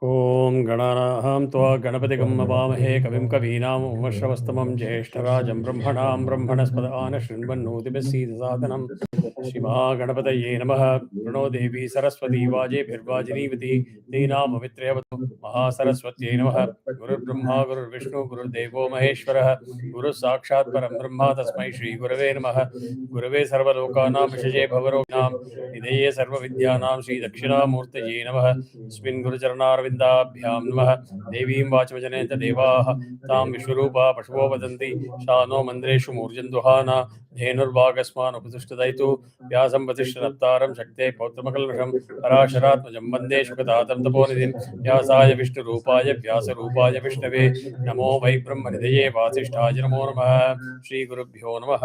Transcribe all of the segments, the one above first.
ॐ गणानां त्वा गणपतिगं नमामहे कविं कवीनामुपमश्रवस्तमं ज्येष्ठराजं ब्रह्मणां ब्रह्मणस्पद आनशृण्वन्नोतिभिस्सीदसादनं श्रीमहागणपतये नमः। प्रणो देवी सरस्वती वाजेभिर्वाजिनीवती तेनाममित्रयवतु महासरस्वत्यै नमः। गुरुर्ब्रह्मा गुरुर्विष्णु गुरुर्देवो महेश्वरः गुरुः साक्षात् परं ब्रह्म तस्मै श्रीगुरवे नमः। गुरवे सर्वलोकानां विषये भवरोगिणां निधये सर्वविद्यानां श्रीदक्षिणामूर्तये नमः। अस्मिन् गुरुचरणारविन्दाभ्यां नमः। देवीं वाचमजनेत देवाः तां विश्वरूपा पशवो वदन्ति सा नो मन्द्रेषु मूर्जन्දුहाना धेनुर्वागस्मानुपतिष्ठदयितु व्यासं वसिष्ठनप्तारं शक्ते पौत्रमकल्मषं पराशरात्मजं वन्दे शुकतातं तपोनिधिं व्यासाय विष्णुरूपाय व्यासरूपाय विष्णवे नमो वै ब्रह्मनिधये वासिष्ठाय नमो नमः। श्रीगुरुभ्यो नमः।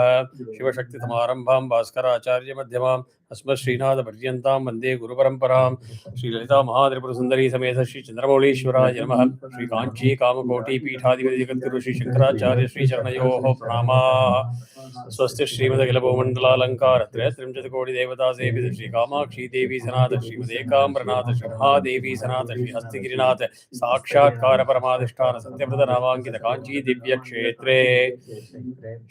शिवशक्तिसमारम्भां भास्कराचार्यमध्यमाम् अस्मत्श्रीनाथपर्यन्तां वन्दे गुरुपरम्परां। श्रीललिता महात्रिपुरसुन्दरी समेत श्री चन्द्रमौळीश्वराय नमः। श्री काञ्ची कामकोटि पीठाधिपति जगद्गुरु श्री शंकराचार्य श्री चरणयोः प्रणामाः। स्वस्ति श्रीमदखिलभुवमण्डलालङ्कारत्रयस्त्रिंशत्कोटि देवता सेवित श्री कामाक्षी देवी सनाथ श्रीमदेकाम्बरनाथ श्री महादेवी सनाथ श्री हस्तिगिरिनाथ साक्षात्कार परमाधिष्ठान सत्यव्रत नामाङ्कित काञ्ची दिव्य क्षेत्रे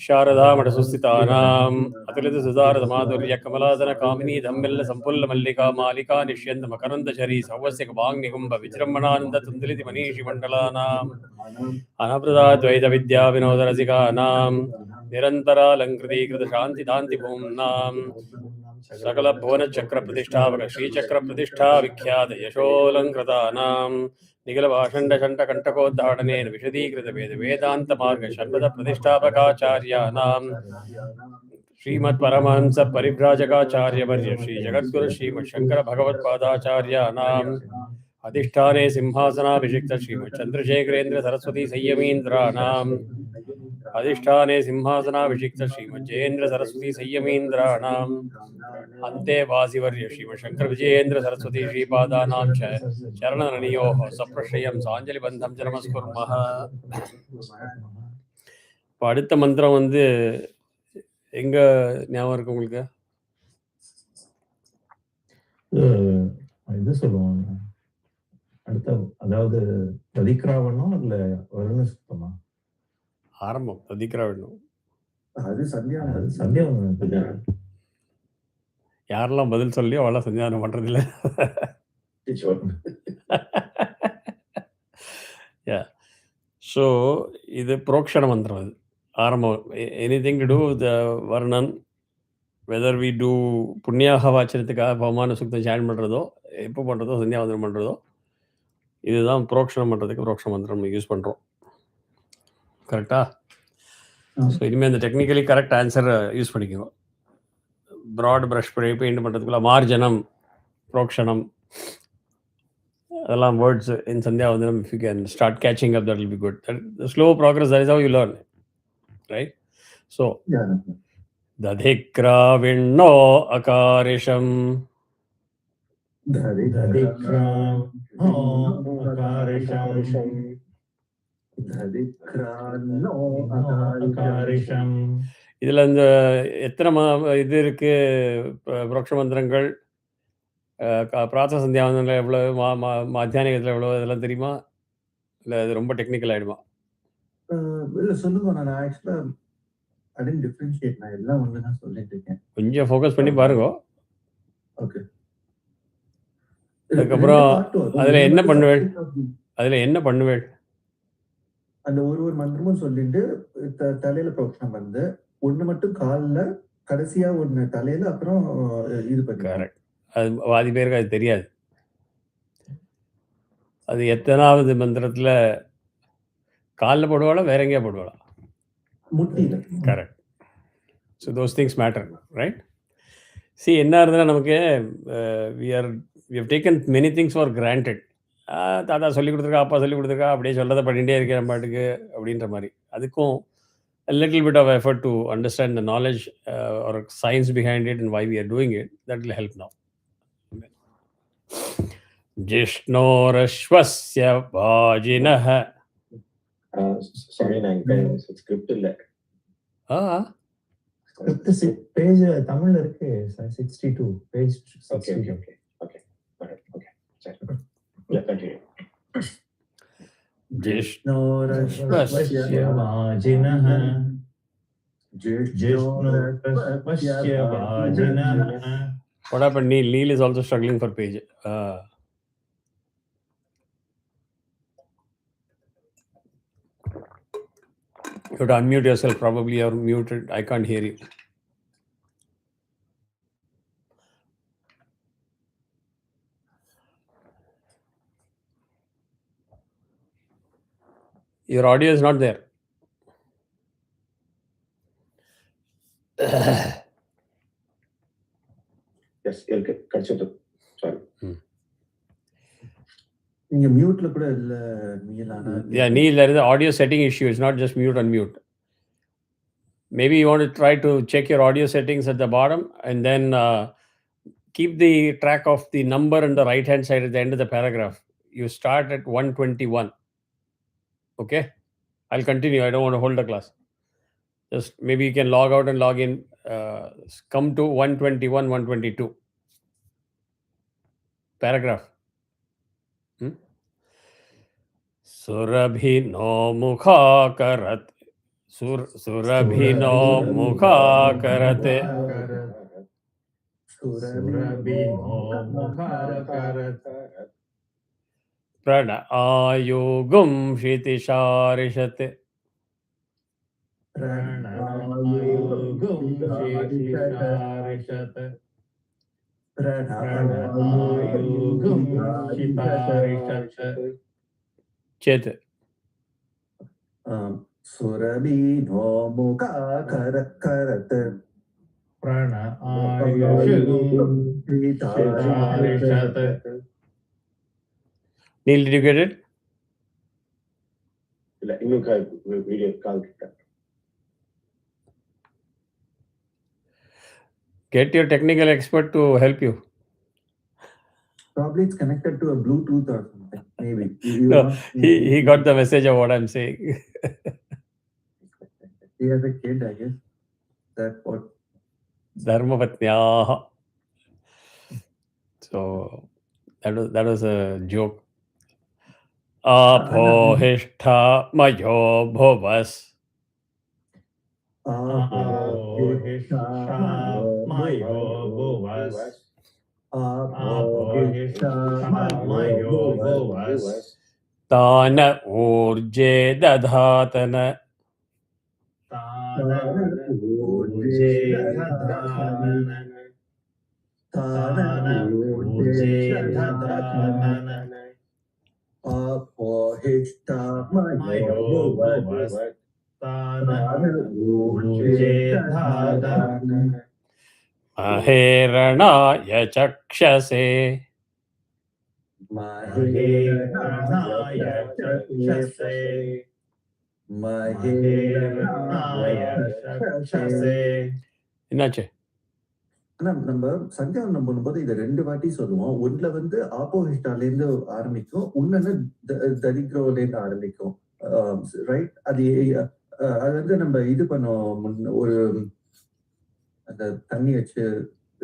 शारदा मठसुस्थितानाम् अतुलित सुधारद माधुर्य कमलादन कामिनी धम्मिल्ल संपुल्ल मल्लिका मालिका निष्यन्द मकरन्द झरी सौवस्यक वाङ्निकुम्भ विजृम्भणानन्द तुन्दलिति मनीषि मण्डलानाम् अनवृता द्वैत विद्या विनोद रसिकानां निरन्तरालङ्कृतीकृत शान्तिदान्ति भूम्नां सकल भुवन चक्र प्रतिष्ठापक श्रीचक्र प्रतिष्ठा विख्यात यशोलङ्कृतानां निखिल भाषण्ड शण्ड कंटकोद्धाटनेन विशदीकृत वेद वेदांत मार्ग शर्वद प्रतिष्ठापकाचार्याणां श्रीमत्परमहंस परिव्राजकाचार्यवर्य श्री जगद्गुरु श्रीमत् शंकर भगवत्पादाचार्याणाम् अधिष्ठाने सिंहासनाभिषिक्त श्रीमत् चंद्रशेखरेन्द्र सरस्वती संयमीन्द्राणाम् अधिष्ठाने सिंहासनाभिषिक्त श्रीमत् जयेन्द्र सरस्वती संयमीन्द्राणाम् अन्ते वासिवर्य श्रीमत् शंकर विजयेन्द्र सरस्वती श्रीपादानां च चरणननियोः सप्रश्रयं साञ्जलिबन्धं च नमस्कुर्मः. இப்போ அடுத்த மந்திரம் வந்து எங்க ஞாபகம் இருக்கு உங்களுக்கு? இது சொல்லுவாங்க அடுத்த, அதாவது ததிக்ராவண்ணம் இல்ல வருண சுத்தமா? ஆரம்பம் ததிக்ராவண்ணம். அது சந்தியாவனம். யாரெல்லாம் பதில் சொல்லியோ அவெல்லாம் சந்தியாவனம் பண்றதில்ல. ஸோ இது புரோக்ஷண மந்திரம். அது ஆரம்பம். Anything to do the Varuna, whether we do புண்ணியாக வாச்சனத்துக்காக பவமான சுக்தம் சேன் பண்ணுறதோ, எப்போ பண்ணுறதோ, சந்தியாவந்தனம் பண்ணுறதோ, இதுதான் புரோக்ஷணம் பண்ணுறதுக்கு புரோக்ஷண மந்திரம் யூஸ் பண்ணுறோம். கரெக்டா? ஸோ இனிமேல் இந்த டெக்னிக்கலி கரெக்ட் ஆன்சரை யூஸ் பண்ணிக்கணும். ப்ராட் ப்ரஷ் பெயிண்ட் பண்ணுறதுக்குள்ள மார்ஜனம், புரோக்ஷணம், அதெல்லாம் words in Sandhyavandanam. If you can start catching up, that will be good. The slow progress, that is how you learn, right? So Dadhikravinno akarisham. இதுல இந்த எத்தனை இது இருக்கு புரோக்ஷ மந்திரங்கள்? பிரார்த்த சந்தியாவந்தனில் எவ்வளோ, மாத்தியானிகத்தில் எவ்வளோ, இதெல்லாம் தெரியுமா? இல்லை அது ரொம்ப டெக்னிக்கல் ஆகிடுமா? இல்லை சொல்லுங்க. நான் ஆக்சுவலாக ஐ டிடன்ட் டிஃபரன்ஷியேட். நான் எல்லாம் ஒன்று தான் சொல்லிட்டு இருக்கேன். கொஞ்சம் ஃபோக்கஸ் பண்ணி பாருங்க. ஓகே. அதுக்கப்புறம் அதில் என்ன பண்ணுவேன்? அந்த ஒரு மந்திரமும் சொல்லிட்டு தலையில புரோக்ஷணம் வந்து ஒன்று மட்டும் காலில், கடைசியா ஒன்று தலையில, அப்புறம் இது பண்ணி. கரெக்ட். அது பாதி பேருக்கு அது தெரியாது. அது எத்தனாவது மந்திரத்தில் காலில் போடுவாளா, வேற எங்கேயா போடுவாளா? முட்டியில். Correct. So those things matter, right? See, என்ன இருந்தால் நமக்கு we have taken many things for granted. தாத்தா சொல்லி கொடுத்துருக்கா, அப்பா சொல்லி கொடுத்துருக்கா, அப்படியே சொல்லதை பண்ணிகிட்டே இருக்கிற பாட்டுக்கு அப்படின்ற மாதிரி. அதுக்கும் a little bit of effort to understand the knowledge or science behind it and why we are doing it, that will help now. Jishnorashvasya vajinah. Sorry, script இல்ல. ஸ்கிரிப்ட் பேஜ் தமிழ்ல இருக்கு 62 page. Okay. Sure. Yeah, continue. ज्येष्ठोरश्वस्य वाजिनः ज्येष्ठोरश्वस्य वाजिनः. What happened? Neil is also struggling for page. You have to unmute yourself. Probably you're muted. I can't hear you. Your audio is not there. Yes, கடிச்சிட்டு. Sorry. நீங்க மியூட்ல கூட இல்ல நீலானா. Yeah, Neil, there is an audio setting issue. It's not just mute, unmute. Maybe you want to try to check your audio settings at the bottom and then keep the track of the number on the right hand side at the end of the paragraph. You start at 121. Okay? I'll continue. I don't want to hold the class. Just maybe you can log out and log in. Come to 121, 122. Paragraph. Surabhino mukhakarat. Surabhino mukhakarat. Surabhino mukhakarat. Pranayugum shritisharishat. Pranayugum shritisharishat. Pranayugum shritisharishat. Chet. Surabhino mukhakarat. Pranayugum shritisharishat. Neil, did you get it? இல்ல இன்னும் video call கிட்ட. Get your technical expert to help you. Probably it's connected to a Bluetooth or something. Maybe. No, he got the message of what I'm saying. He has a kid, I guess. That what? Dharmapatnyaha. So that was a joke. Apohishtha mayo bhuvas. Apohishtha mayo bhuvas. Apohishtha mayo bhuvas. Tana urje dadhatana. Tana urje dadhatana. Tana urje dadhatana. Apohishtha mayo bhuvas. Tana urje dadhatana. Maheranaya chakshase. Maheranaya chakshase. Maheranaya chakshase. என்னாச்சு? நம்ம சந்தியாவனம் பண்ணும்போது இதை 2 வாட்டி சொல்லுவோம். ஒண்ணுல வந்து ஆப்போஹிஸ்டால இருந்து ஆரம்பிக்கும், இன்னொன்னு ததிக்ரோல இருந்து ஆரம்பிக்கும். ரைட்? அது வந்து நம்ம இது பண்ணோம், ஒரு அந்த தண்ணி வச்சு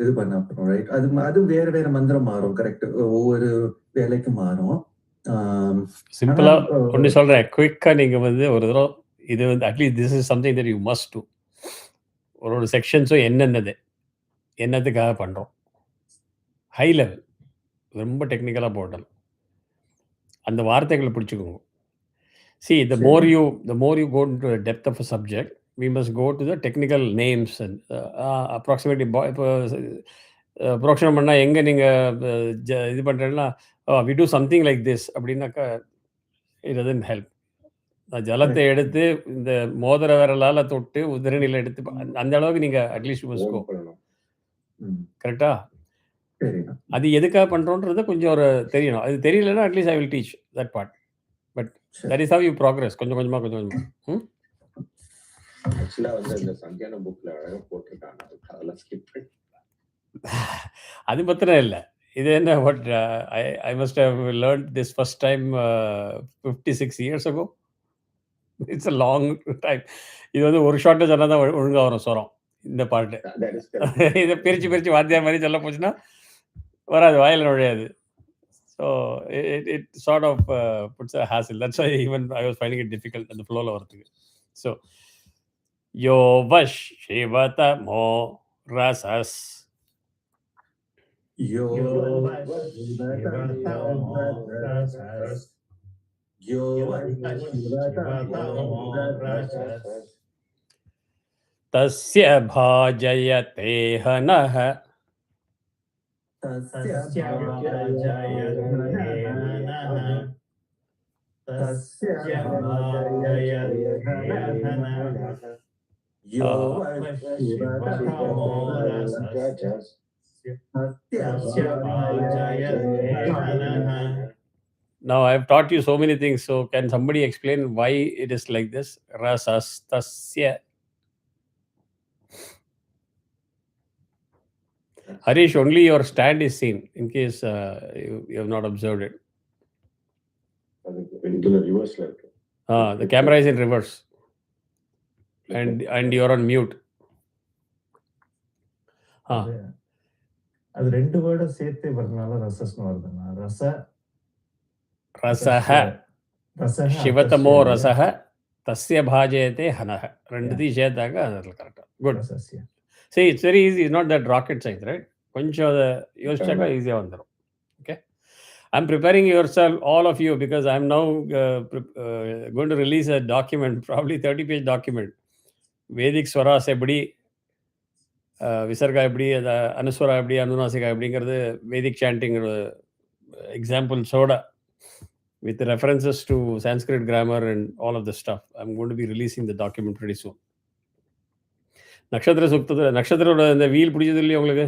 இது பண்ண அப்புறம், ரைட்? அது வேற வேற மந்திரம் மாறும். கரெக்ட்? ஒவ்வொரு வேலைக்கு மாறும். சிம்பிளா ஒண்ணு சொல்றேன். குயிக்கா நீங்க வந்து ஒரு தடவை இது வந்து at least this is something that you must to. ஒரு செக்ஷன்ஸும் என்னத்துக்காக பண்றோம். ஹை லெவல், ரொம்ப டெக்னிக்கலா போடணும். அந்த வார்த்தைகளை பிடிச்சுக்கோங்க. See, the more you go into the depth of a subject, we must go to the technical names and approximately இப்போ புரோக்ஷனம் பண்ணா எங்க நீங்க இது பண்றீங்கன்னா we do something like this அப்படின்னாக்கா it doesn't help. ஜலத்தை எடுத்து இந்த மோதிர விரலால தொட்டு உதிரநிலை எடுத்து அந்த அளவுக்கு நீங்க அட்லீஸ்ட் மஸ்ட் கோ. கரெக்டா? அது எதுக்காக பண்றோன்றது கொஞ்சம் ஒரு தெரியணும். அது தெரியலன்னா at least I will teach that part. But that is how you progress. கொஞ்சம் கொஞ்சமா. ஆக்சுவலா வந்து இந்த சந்தியான புக்ல அழகா போட்டிருக்காங்க. அதெல்லாம் ஸ்கிப் பண்ணி அது மாத்திரம் இல்ல. இது என்ன what I must have learned this first time 56 years ago. It's a long time. இது வந்து ஒரு ஷார்ட்ல சொன்னாதான் ஒழுங்கா வரும் சொரம். இந்த பாட்டு இதை பிரிச்சு வாத்தியார் மாதிரி சொல்ல போச்சுன்னா வராது, வாயில நுழையாது. So it sort of puts a hassle. That's why even I was finding it difficult at the flow level. So yo vash shivata mo rasas. Yo tasya bhajayate hanah. Now I've taught you so many things. So can somebody explain why it is like this? Rasas tasya. Harish, only your stand is seen. In case you have not observed it. reverse The camera is in reverse, and you're on mute. அது ரெண்டு வேர்ட சேர்த்து வரனால ரசஸ்னு வருதுன்னா ரசஹ ಶಿವತಮೋ ರಸಃ ತಸ್ಯ ಭಾಜಯತೆ ಹನಃ ரெண்டுத்தையும் சேர்த்தாக்க அதில் கரெக்டாக good. See, it's very easy. It's not that rocket science, right? கொஞ்சம் அதை யோசிச்சாக்கா ஈஸியாக வந்துடும். Okay, I'm preparing yourself, all of you, because I'm now going to release a document, probably 30-page document. Vedic swaras எப்படி, விசர்கா எப்படி, அனுஸ்வரா எப்படி, அனுநாசிகா எப்படிங்கிறது வேதிக் sanding எக்ஸாம்பிள்ஸோட with references to Sanskrit grammar and all of this stuff. I'm going to be releasing the document pretty soon. நட்சத்திர சுக்தத்தில் நட்சத்திரோட இந்த wheel பிடிச்சது இல்லையா உங்களுக்கு?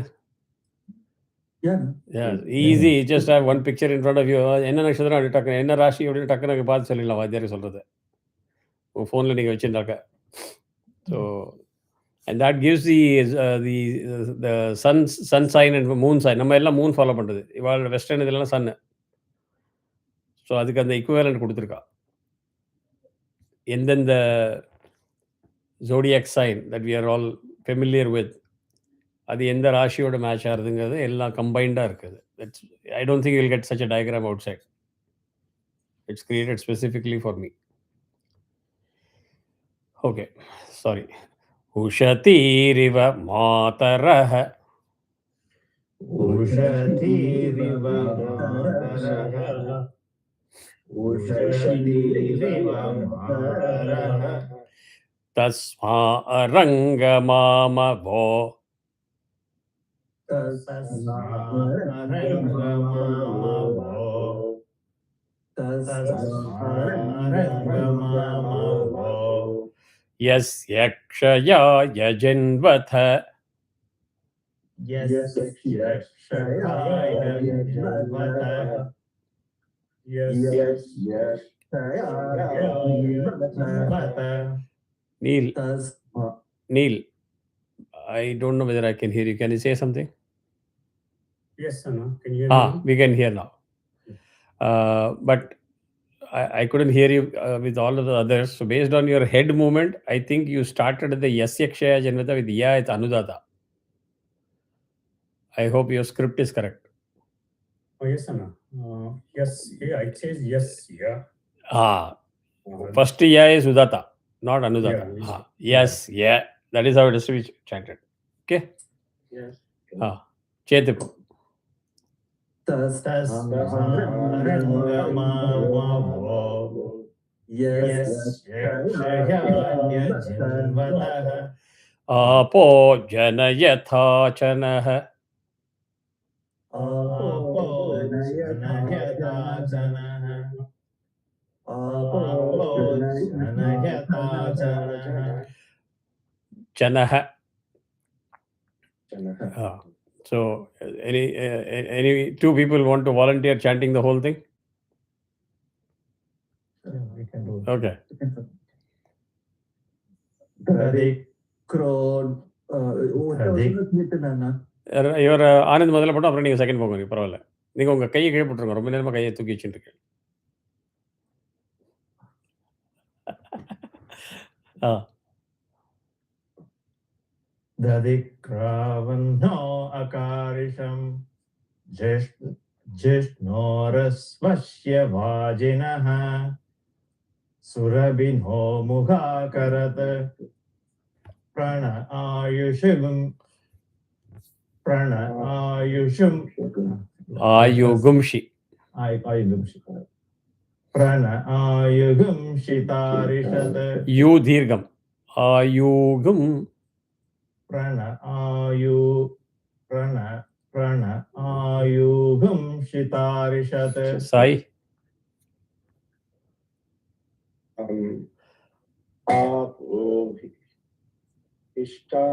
Easy. Just have one picture in front of you. என்ன நட்சத்திரம் அப்படி டக்கு, என்ன ராசி அப்படின்னு டக்குனு பார்த்து சொல்லிடலாம் வாத்தியார் சொல்கிறது உங்கள் ஃபோனில் நீங்கள் வச்சுருந்தாக்க. So and that gives the sun sign and moon sign. நம்ம எல்லாம் மூன் ஃபாலோ பண்ணுறது, இவாள் வெஸ்டர்ன் இதெல்லாம் சன்னு. ஸோ அதுக்கு அந்த இக்குவேலண்ட் கொடுத்துருக்கா. எந்தெந்த zodiac sign that we are all familiar with, அது எந்த ராசியோட மேட்ச் ஆகுதுங்கிறது எல்லாம் கம்பைண்டாக இருக்குது. I don't think you will get such a diagram outside. It's created specifically for me. Okay, sorry. Ushatiriva matarah. Ushatiriva matarah. Ushatiriva matarah. Tasma arangamamavo. Tasma arangamamavo. Tasma arangamamavo. Yasya kshaya yajanvatha. Yasya kshaya yajanvatha. Yasya kshaya yajanvatha. Neil, I don't know whether I can hear you. Can you say something? Yes, Anna. Can you hear me? We can hear now. But I couldn't hear you with all of the others. So based on your head movement, I think you started the Yasya Kshaya Janvata with Ya at Anudata. I hope your script is correct. Oh, yes, Anna. Yes, yeah, it says yes, yeah. First Ya is Udata, not Anudata. Yes, yeah. That is how it is to be chanted. Okay? Yes. Chetipu. Tasmarangamamavo. Yasya kshaya yajanvatha. Apo janayatha chanah. Apo janayatha janah. Apo janayatha janah. Chanah. So any two people want to volunteer chanting the whole thing? Yeah, we can do it. Okay. இவர் ஆனந்த் முதல்ல போட்டோம், அப்புறம் நீங்கள் second போங்க. பரவாயில்ல, நீங்கள் உங்கள் கையை கீழே போட்டுருங்க. ரொம்ப நேரமாக கையை தூக்கி வச்சுட்டு இருக்கேன். Dadhikravinno akarisham जिष्णोरस्वस्य वाजिनः सुरभिनो मुखाकरत् प्रण आयुषुम् आयुगुंषि प्रण आयुगुंषितारिषत् यू दीर्घम आयुगुम प्रण आयुगुंषितारिषत् साई आपो इष्टा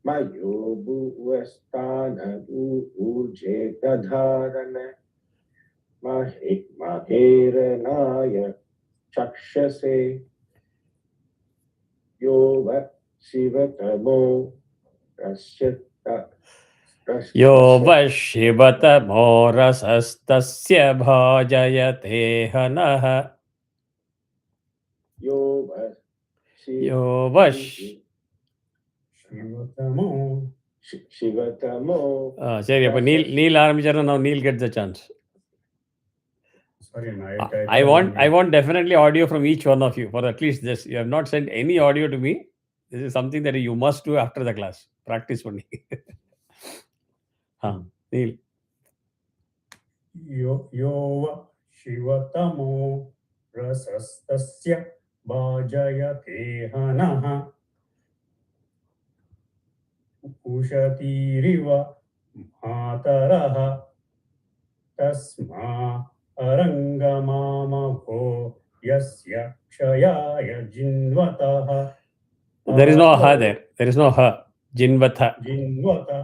मयो भुवस्तान ऊर्जे दधारन महेरनाय चक्षसे यो व शिवतमो यो वशिवतमो रसस्तस्य भाजयते हनः यो वश Shivatamo. சரி அப்ப நீல் ஆரம்பிச்சாரு. now Neil gets the chance. Sorry, I want definitely audio from each one of you for at least this. You have not sent any audio to me. This is something that you must do after the class. Practice பண்ணி. Neil. Yo Shivatamo rasastasya bhajayate hanaha Ushatiriva mataraha tasma arangamamako yasya kshayaya jinvataha. There is no ha there. There is no ha. Jinvata. Jinvata.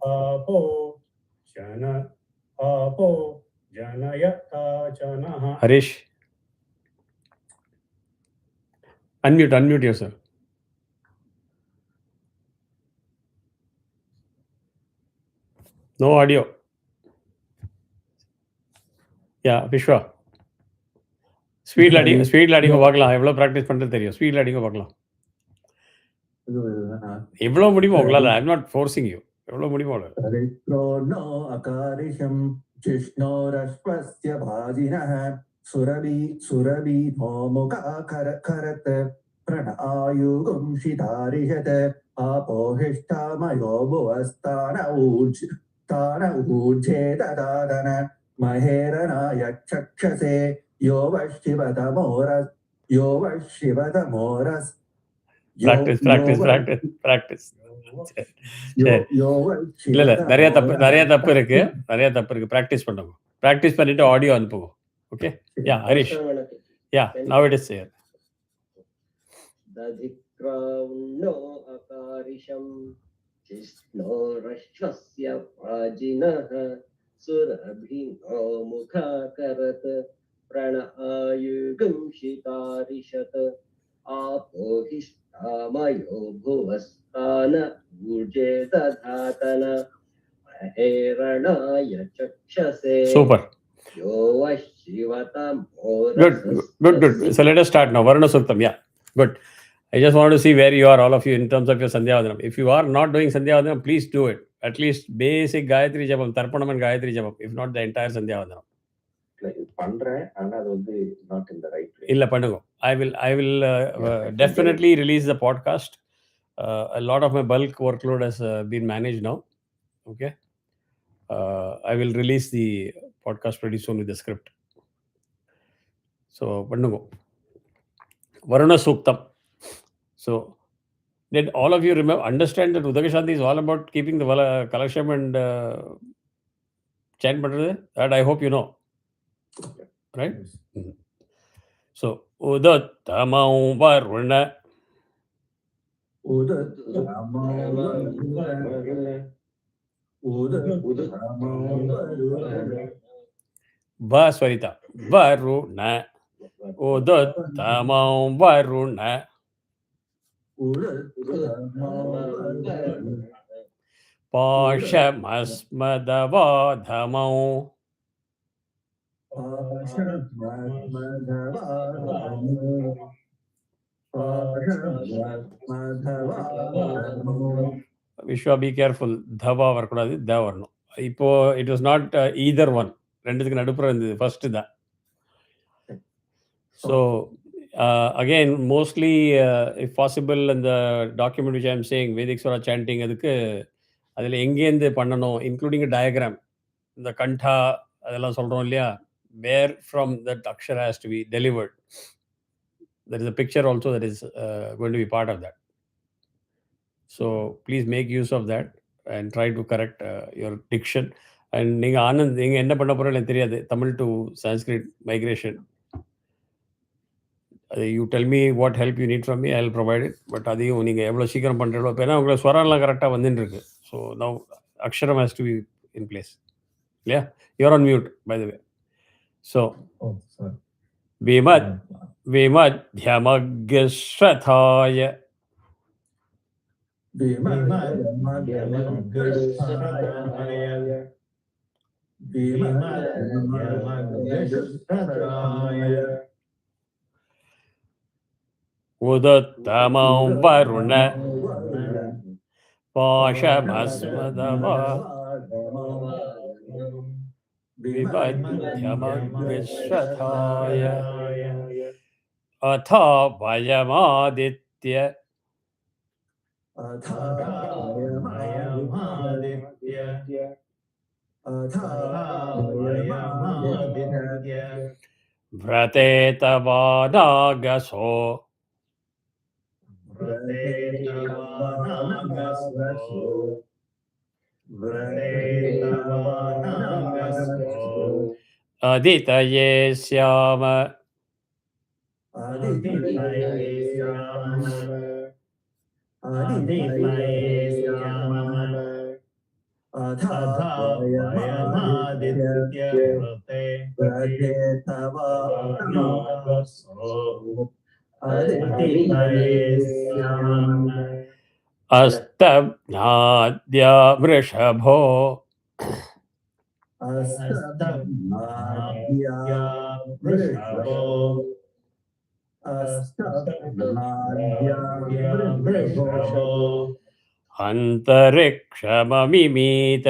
Apo janayata janaha. Harish. Unmute yourself. No audio. Yeah, Vishwa. ஸ்பீட்ல அடிங்க பார்க்கலாம். எவ்வளவு practice பண்றது தெரியும். ஸ்பீட்ல அடிங்க பார்க்கலாம். எவ்வளவு முடியுமோ உங்களால. ஐ அம் நாட் ஃபோர்சிங் யூ. எவ்வளவு முடியுமோ. ரிக்ரோணோ அகாரிஷம் ஜிஷ்ணோரஸ்வஸ்ய பாஜினஹ சுரபி நோமுகாகரத் பிரண ஆயுகும்ஷிதாரிஷத் ஆபோஹிஷ்டாமயோ புவஸ்தான ஊர்ஜே ததாதன மஹேரனாய சக்ஷசே யோ வஷிவதமோரஸ் practice. இல்ல நிறைய தப்பு இருக்கு. பிராக்டிஸ் பண்ணுங்க. பிராக்டிஸ் பண்ணிட்டு ஆடியோ அனுப்புங்க. Okay. Yeah Harish. Yeah now it is here. Dadhikravinno-Varuna Jishno-Rashvasya Vajinaha Surabhino Mukhakarat Prana Ayugumshitarishat Apohistamayo Bhuvastana Urje Dadhatana Maheranaya Chakshase. Super. Yo Vashivatamo. Good. So let us start now. Varuna Suktam. Yeah. Good. I just want to see where you are, all of you, in terms of your Sandhya Vandanam. If you are not doing Sandhya Vandanam, please do it. At least basic Gayatri Japam, Tarpanam and Gayatri Japam. If not, the entire Sandhya Vandanam. பண்றேன் ஆனா அது வந்து not in the right way. இல்ல பண்ணுங்க. I will definitely release the podcast. A lot of my bulk workload has been managed now. Okay. I will release the podcast pretty soon with the script. So பண்ணுங்க. Varuna Suktam. So did all of you understand that Udagashanti is all about keeping the Kalasham and chant பண்றது? That I hope you know. Right? So Udattamau Varuna. Swarita. Varuna. Udattamau Varuna. Pashamasmadavadhamau. Vishwa, be careful. Dhava varkudadi, dha varno. இப்போ it was not either one. ரெண்டுத்துக்கு நடுப்புற இருந்தது first தான். So again, mostly if possible, இந்த document which I am saying, Vedic Swara chanting, அதுக்கு அதில் எங்கேருந்து பண்ணணும், இன்க்ளூடிங் டயக்ராம், இந்த கண்டா அதெல்லாம் சொல்கிறோம் இல்லையா, where from that akshara has to be delivered. There is a picture also that is going to be part of that. So please make use of that and try to correct your diction. And நீங்கள் ஆனந்த் நீங்கள் என்ன பண்ண போகிறோம் எனக்கு தெரியாது, Tamil to Sanskrit migration. You tell me what help you need from me, I'll provide it. But அதையும் நீங்கள் எவ்வளோ சீக்கிரம் பண்ணுறீங்களோ, இப்போ ஏன்னா உங்களுக்கு ஸ்வரம்லாம் கரெக்டாக வந்துட்டு இருக்கு. ஸோ now அக்ஷரம் has to be in place. Yeah, you're on mute, by the way. So vimadhyamagshrathaya uduttamam varuna pashamasmadava vimadhyamagshrathaya atha vayamaditya vrate tavanagaso aditaye syama astabnadya vrishabho antarikshamamimit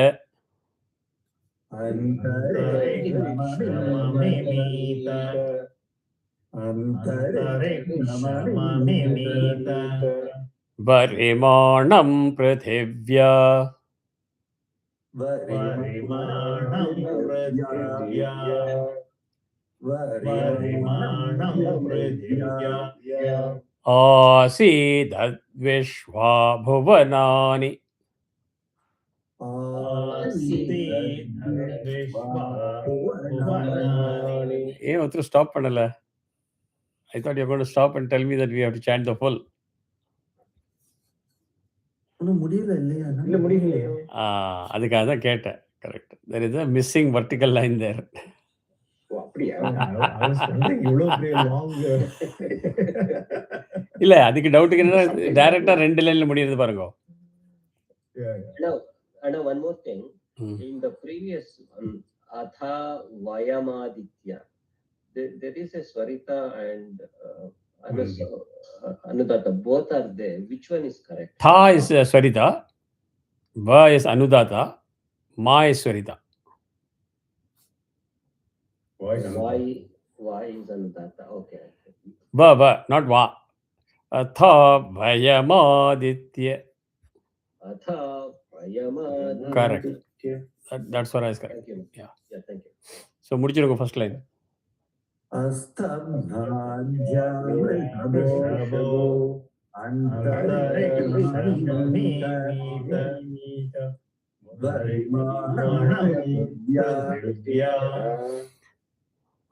varimanam prithivya asidadvishva bhuvanani. ஏன் ஒருத்தர் stop பண்ணல? I thought you're going to stop and tell me that we have to chant the full. அதுக்காக தான் கேட்டேன். Correct. There is a missing vertical line there. இல்ல அதுக்கு டவுட்டுக்கு என்ன, டைரக்டா 2 லைன்ல முடியுது பாருங்க. Now one more thing. In the previous one, atha vayamaditya, there is a swarita and anudata. Both are there. Which one is correct? Tha is swarita, va is anudata, ma is swarita. Why is anudata? Okay. Va, not va. Atha vayamaditya. Atha vayamaditya. Correct. That's what I is correct. Thank you. Yeah, thank you. So முடிச்சிருங்க first line. astabnadya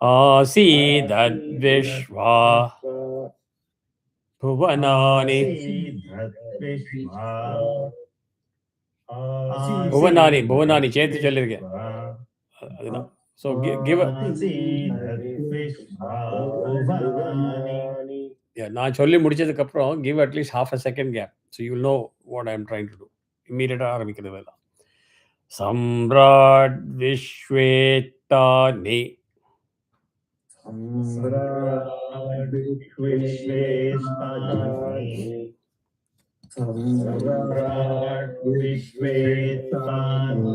asidadvishva bhuvanani. புவனானி சேர்த்து சொல்லியிருக்கேன். அதுதான். So give நான் சொல்லி முடிச்சதுக்கு அப்புறம் give at least half a second gap, so you will know what I am trying to do. Immediate ஆரம்பிக்கிறது வேலை. சம்ராட் விஸ்வேத்தானி सम्राट् विश्वेतानि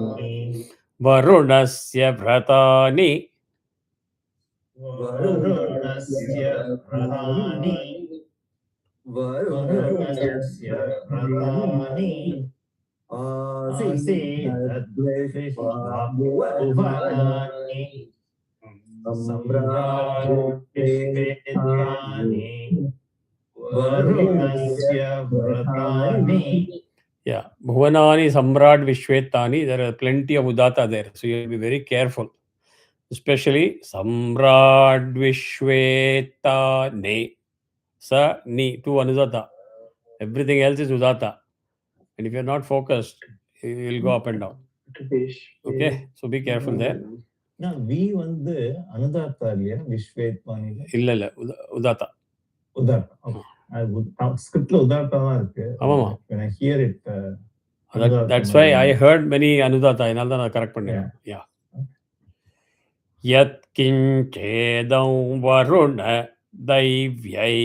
वरुणस्य व्रतानि वरुणस्य व्रतानि वरुणस्य व्रतानि आसीदद्विश्वाभुवनानि सम्राट् विश्वेतानि वरुणस्य व्रतानि. Yeah, Bhuvanani Samrat Vishwetani. There are plenty of Udata there, so you have to be very careful. Especially Samrat Vishwetane. Sa Ni, two Anudata. Everything else is Udata. And if you're not focused, you will go up and down. Okay, so be careful there. வி வந்து அனுதாத்தா இல்லையா? விஸ்வேத்வானி இல்ல Udata. உதாத்தா ஸ்கிரிப்ட்ல உதாத்தா தான் இருக்கு. ஆமாமா. when I hear it That's why I heard many Anudata. அதனால தான் நான் கரெக்ட் பண்ணேன். Yeah. Yat kinchedam varuna daivyai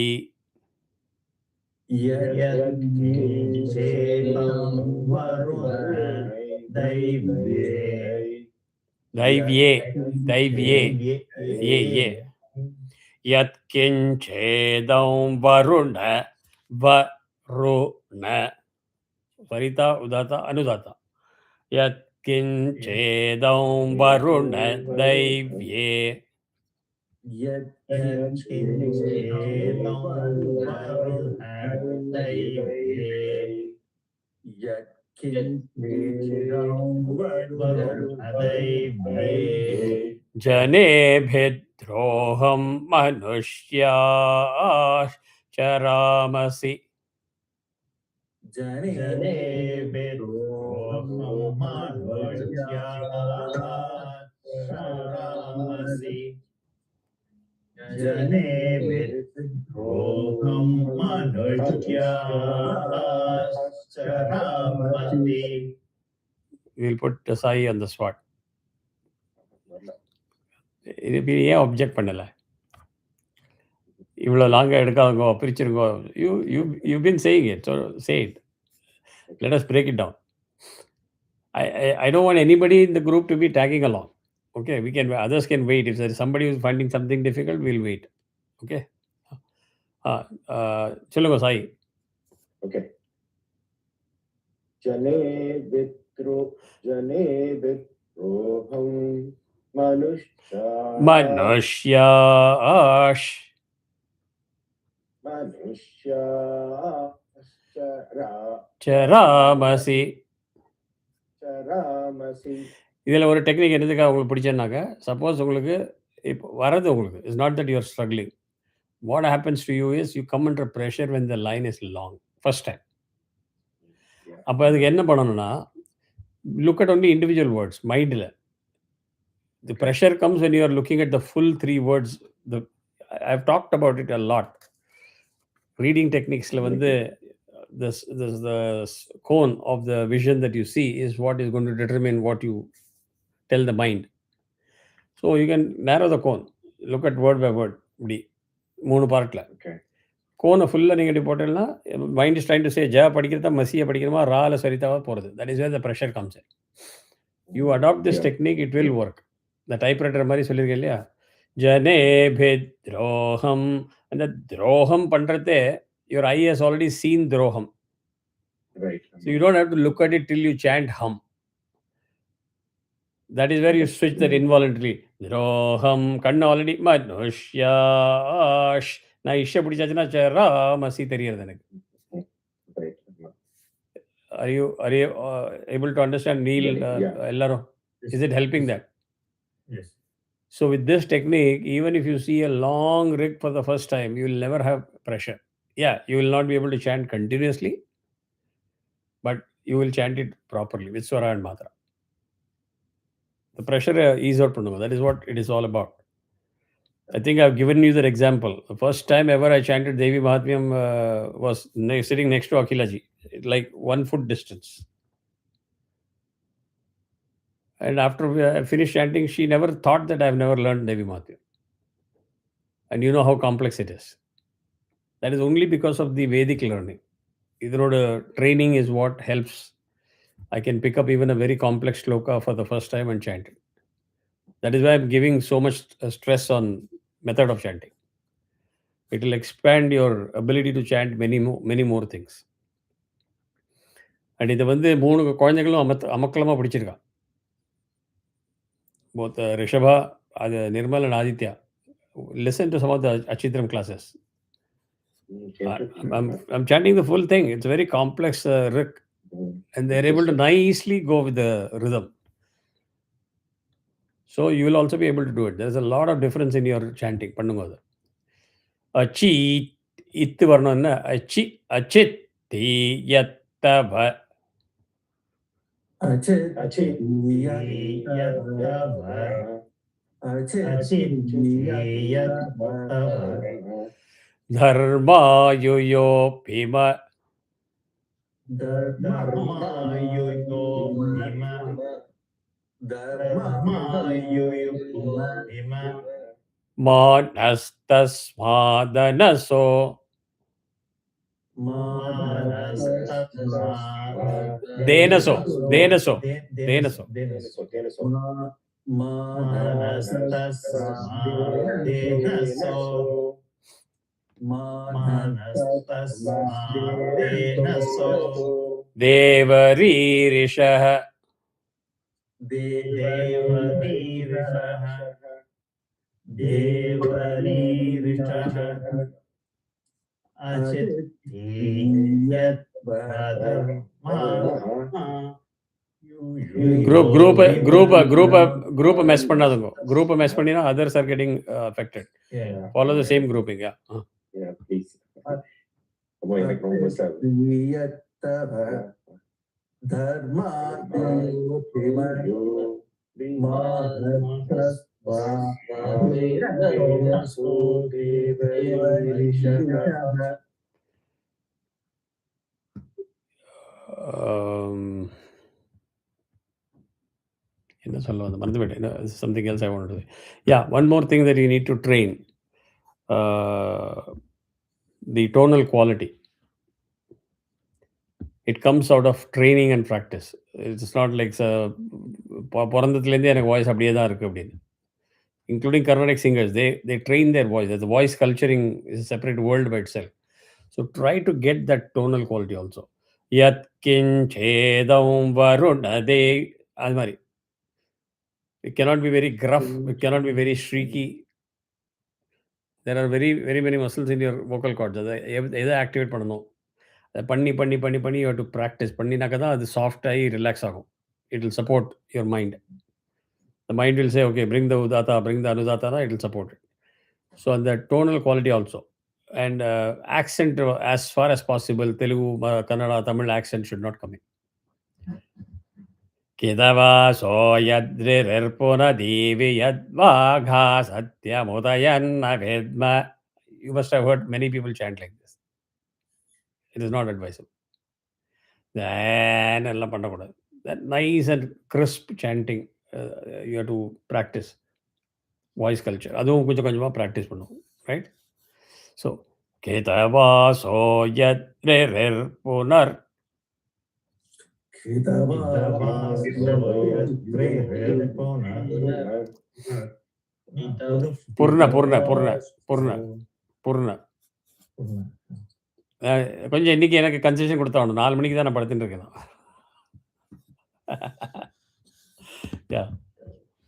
Daivye Yat kinchedam varuna Varita Udata Anudata Yat kinchedam varuna daivye Jane bhidroham manushya charamasi जने बेद्रोहं मनुष्याश्चरामसि जने बेद्रोहं मनुष्याश्चरामसि. We'll put Sai on the spot. இது ஏன் object பண்ணல? இவ்வளோ லாங்காக எடுக்காதங்கோ, பிரிச்சிருங்கோ. You've been saying it, so say it. Let us break it down. I don't want anybody in the group to be tagging along. Okay, others can wait. If there is somebody who's finding something difficult, we'll wait. Okay. சொல்லுங்க Sai. Okay. Jane bedroham charamasi. இதில் ஒரு technique என்னதுக்காக உங்களுக்கு பிடிச்சேன்னாக்க, suppose உங்களுக்கு இப்போ வரது உங்களுக்கு it's not that you're struggling. What happens to you is you come under pressure when the line is long first time. அப்போ அதுக்கு என்ன பண்ணணும்னா, look at only individual words மைண்டில். The pressure comes when you are looking at the full three words. I've talked about it a lot. Reading techniques la vandu the cone of the vision that you see is what is going to determine what you tell the mind. So you can narrow the cone. Look at word by word. மூணு பார்ட்ல. Okay. கோனை ஃபுல்லாக நீங்கள் இப்படி போட்டேன்னா mind is trying to say ஜ படிக்கிறதா மசியை படிக்கிறமா ரால சரித்தாவா போகிறது. That is where the pressure comes. You adapt this technique, it will work. இந்த டைப்ரைட்டர் மாதிரி சொல்லியிருக்கேன் இல்லையா, ஜனே துரோகம். அந்த துரோகம் பண்ணுறதே your eye has already seen droham. Right. So you don't have to look at it till you chant hum. That is where you switch that involuntarily. Droham kanna already manusyash. Na isha pidichachna charamasi theriyadhu enakku. Right. Are you able to understand, Neil? Ellarum, is it helping that? Yes. So with this technique, even if you see a long rig for the first time, you will never have pressure. Yeah, you will not be able to chant continuously, but you will chant it properly with swara and matra. The pressure ease out பண்ணுங்க. That is what it is all about. I think I've given you that example. The first time ever I chanted Devi Mahatmyam was sitting next to Akhilaji, like 1 foot distance. And after I finished chanting, she never thought that I've never learned Devi Mahatmyam. And you know how complex it is. That is only because of the Vedic learning. இதனோட training is what helps. I can pick up even a very complex shloka for the first time and chant it. That is why I'm giving so much stress on method of chanting. It will expand your ability to chant many more things. And இதை வந்து 3 குழந்தைகளும் அமக்கலமாக பிடிச்சிருக்கான். Both Rishabha, Nirmal and Aditya. Listen to some of the Achitram classes. I'm chanting the full thing. It's a very complex rik. And they're able to nicely go with the rhythm. So you will also be able to do it. There's a lot of difference in your chanting. Pannungoda. Achi, ittu varnanna, achi, achit, ti, yattava. Dharma yuyo pima. Manastasmadanaso. Denaso. Devaririshah. Group mess பண்ணாதுங்க. Group mess பண்ணினா others are getting affected. Follow the same grouping. Yeah, please. Dharma something else I wanted to say. Yeah, one more thing that you need to train. The tonal quality. It comes out of training and practice. It's not like பிறந்ததுலேருந்தே எனக்கு voice அப்படியே தான் இருக்குது அப்படின்னு. Including Carnatic singers, they train their voice. The voice culturing is a separate world by itself. So try to get that tonal quality also. Yat kinchedam varuna de. அது மாதிரி. It cannot be very gruff. It cannot be very shrieky. There are very many muscles in your vocal cords. எதை activate பண்ணணும், அதை பண்ணி you have to practice. பண்ணினாக்க தான் அது soft ஆகி relax ஆகும். It will support your mind. The mind will say, okay, bring the udata, bring the anudata, it will support it. So the tonal quality also. And accent, as far as possible, Telugu, Kannada, Tamil accent should not come in. Kedava so yadre rerpona devi yadvagha satya modayanna vedma. You must have heard many people chant like this. It is not advisable. Then that nice and crisp chanting, you have to practice. Voice culture. அதுவும் கொஞ்சம் practice பண்ணுவோம். Right? So, Ketava so yadre rerponar. Purna. கொஞ்சம் இன்னைக்கு எனக்கு concession கொடுத்தாகணும். 4 மணிக்கு தான் நான் படுத்துட்டு இருக்கேன். யா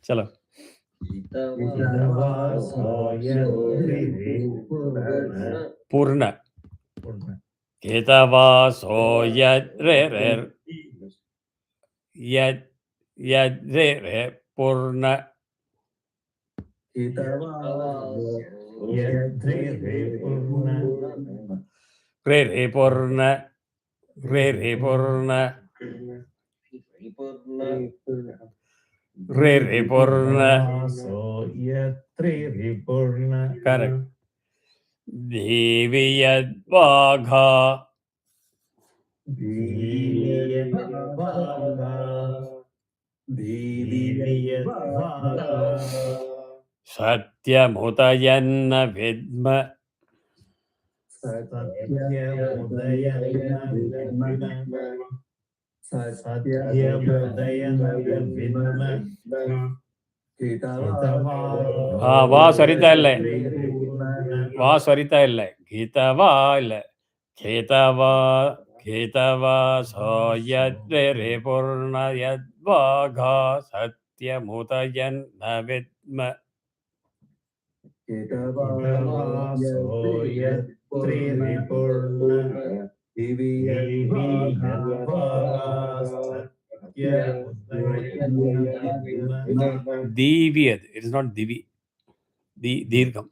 சலோ. பூர்ண கேதவாசோ யத்ரே பூர்ண ரே பூர்ண Re Purna. Correct. Devi Yadvagha. Satya Mutayanna Vidma. வா சரிதா இல்லை, வா சரிதா இல்லை, கீதவா இல்லை, கேதவா கேதவா சோயத்ரே பூர்ண யத்வாகா சத்யமுதயன் ந வித்ம Divyad. It is not divi. Dirgham.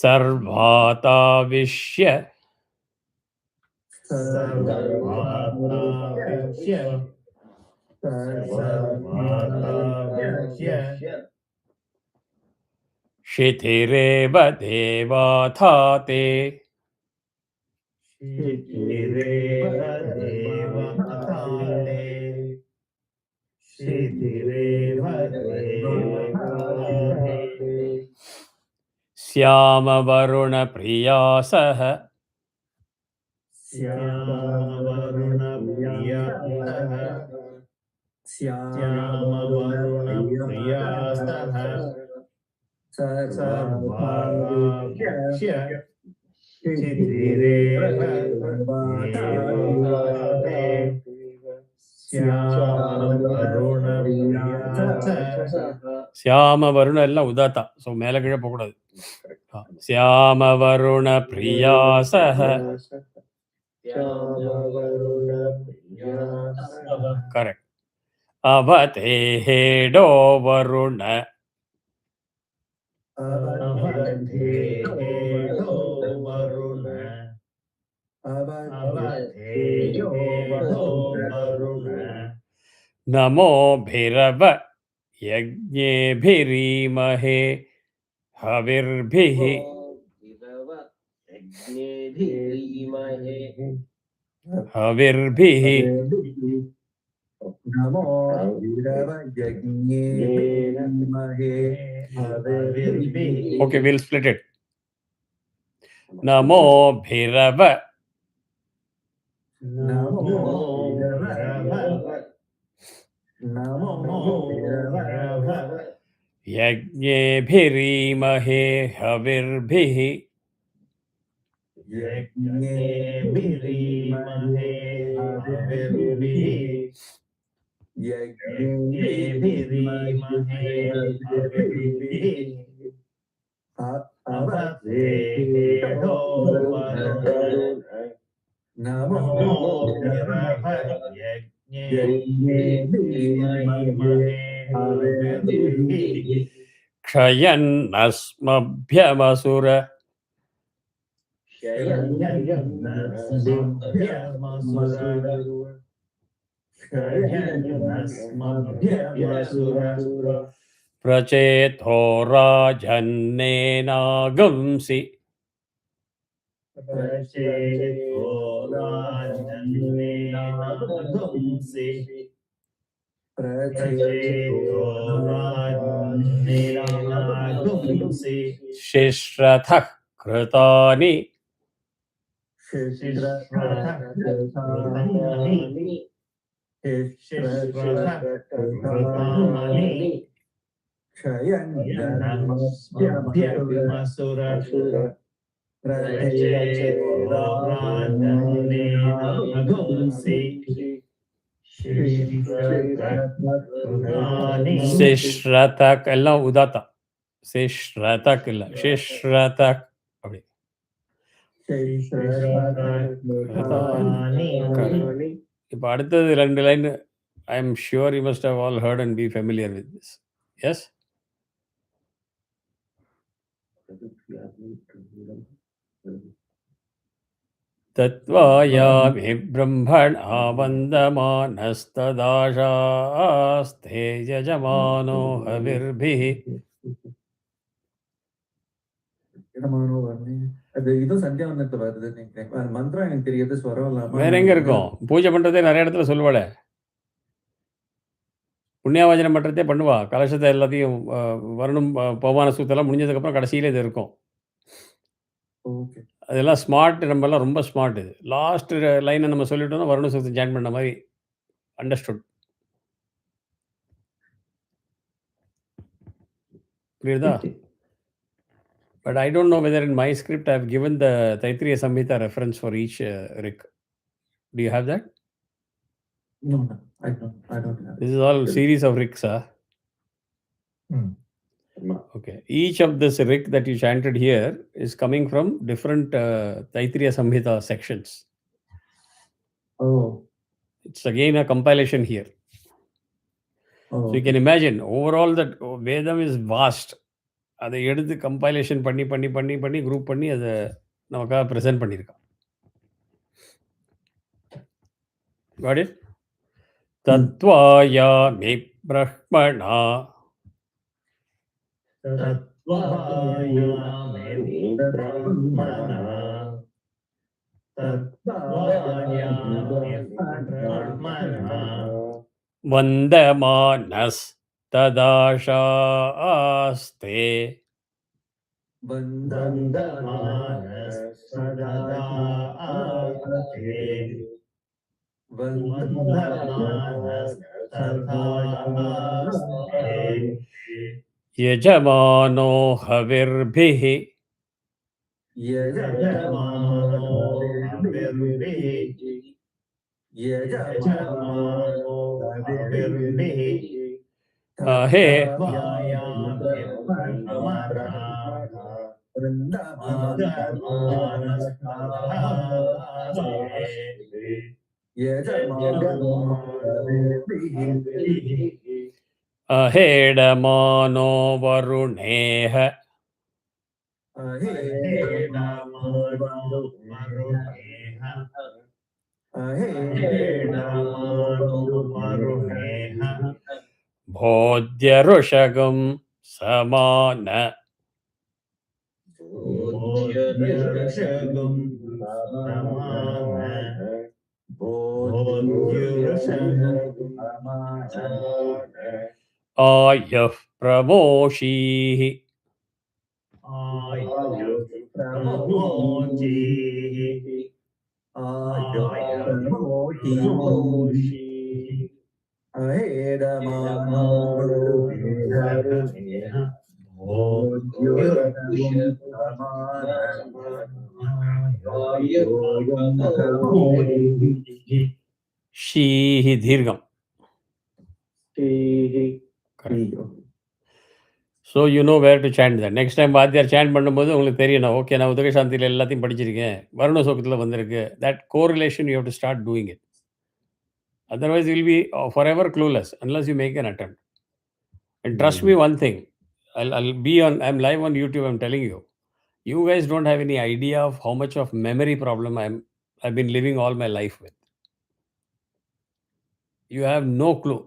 Sarvata Vishya. Shitireva Devathate. Syama Varuna Priyasaha. Syama Varuna ella udata. So mela kizha pokudadu. Syama Varuna Priyasaha. Correct. Avate Hedo Varuna. Namo Bhairava Yajne Bhirimahe Havirbhihi Havirbhihi. Okay, we'll split it. Namo Bhairava. Yajne Bhirimahe Havirbhihi. Kshayan Asmabhyamasura. Pracheto Rajannena Gumsi. Shishrathak Kritani. Shishrathak ella udata. Shishrathak illa. Shishrathak. Okay. இப்போ அடுத்தது 2 line. I am sure you must have all heard and be familiar with this. Yes? Tatvayami brahmana vandamanastadashaste yajamano havirbhihi. இதுவும் சந்தியாவந்தத்துல வருது நினைக்கிறேன். மந்திரம் எனக்கு தெரியாது, ஸ்வரம் இல்லாம. வேற எங்க இருக்கும்? பூஜை பண்றதே நிறைய இடத்துல சொல்லுவாள. புண்ணியாவாஜனம் பண்றதே பண்ணுவா. கலசத்தை எல்லாத்தையும் வருணும் பவான சூத்தெல்லாம் முடிஞ்சதுக்கு அப்புறம் கடைசியில இது இருக்கும். அதெல்லாம் ஸ்மார்ட், நம்மலாம் ரொம்ப ஸ்மார்ட் இது. லாஸ்ட் லைனை நம்ம சொல்லிட்டோம்னா வருண சூக்தம் ஜாயின் பண்ண மாதிரி அண்டர்ஸ்டுட். புரியுதா? But I don't know whether in my script I have given the Taittiriya Samhita reference for each rik. Do you have that? No, I don't have it. This is all series of riks. Okay. Each of this rik that you chanted here is coming from different Taittiriya Samhita sections. Oh. It's again a compilation here. Oh, So you can imagine, overall that Vedam is vast. அதை எடுத்து compilation பண்ணி பண்ணி பண்ணி பண்ணி group பண்ணி அதை நமக்காக present பண்ணியிருக்கான். Got it? தத்வாயாமி பிரஹ்மணா வந்தமானஸ் ததாஷாஸ்தே யஜமானோ ஹவிர்பிஹ அஹே அஹேடமானோ வருணேஹ போத்யருஷகம் சமான ஆயஃப் பிரமோஷீஹி ஷீஹி தீர்க்கம். So you know where to chant that. Next time வாத்தியார் சேண்ட் பண்ணும்போது உங்களுக்கு தெரியணும், ஓகே நான் உதகசாந்தியில் எல்லாத்தையும் படிச்சிருக்கேன், வருண சூக்தத்தில் வந்திருக்கு. That correlation you have to start doing it. Otherwise, you will be forever clueless unless you make an attempt. And trust me one thing, I'm live on YouTube, I'm telling you, you guys don't have any idea of how much of memory problem I've been living all my life with. You have no clue.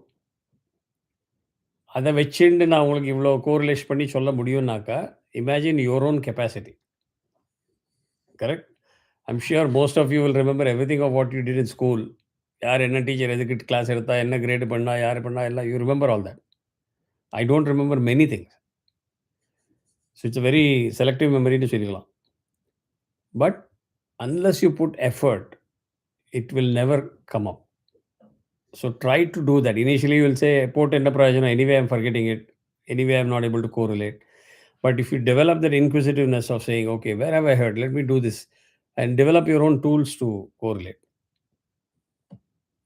அதை வச்சுட்டு நான் உங்களுக்கு இவ்வளோ correlation பண்ணி சொல்ல முடியும்னாக்கா, imagine your own capacity. Correct? I'm sure most of you will remember everything of what you did in school. யார் என்ன teacher எதுக்கு கிளாஸ் எடுத்தா, என்ன கிரேடு பண்ணா, யார் பண்ணா, எல்லாம் you remember all that. I don't remember many things. So it's very selective மெமரின்னு சொல்லிக்கலாம். But unless you put effort, it will never come up. So try to do that. Initially will say போட்டு என்ன பிரயோஜனம், anyway I'm forgetting it, anyway I'm not able to correlate. But if you develop that inquisitiveness of saying, okay, where have I heard? Let me do this, and develop your own tools to correlate.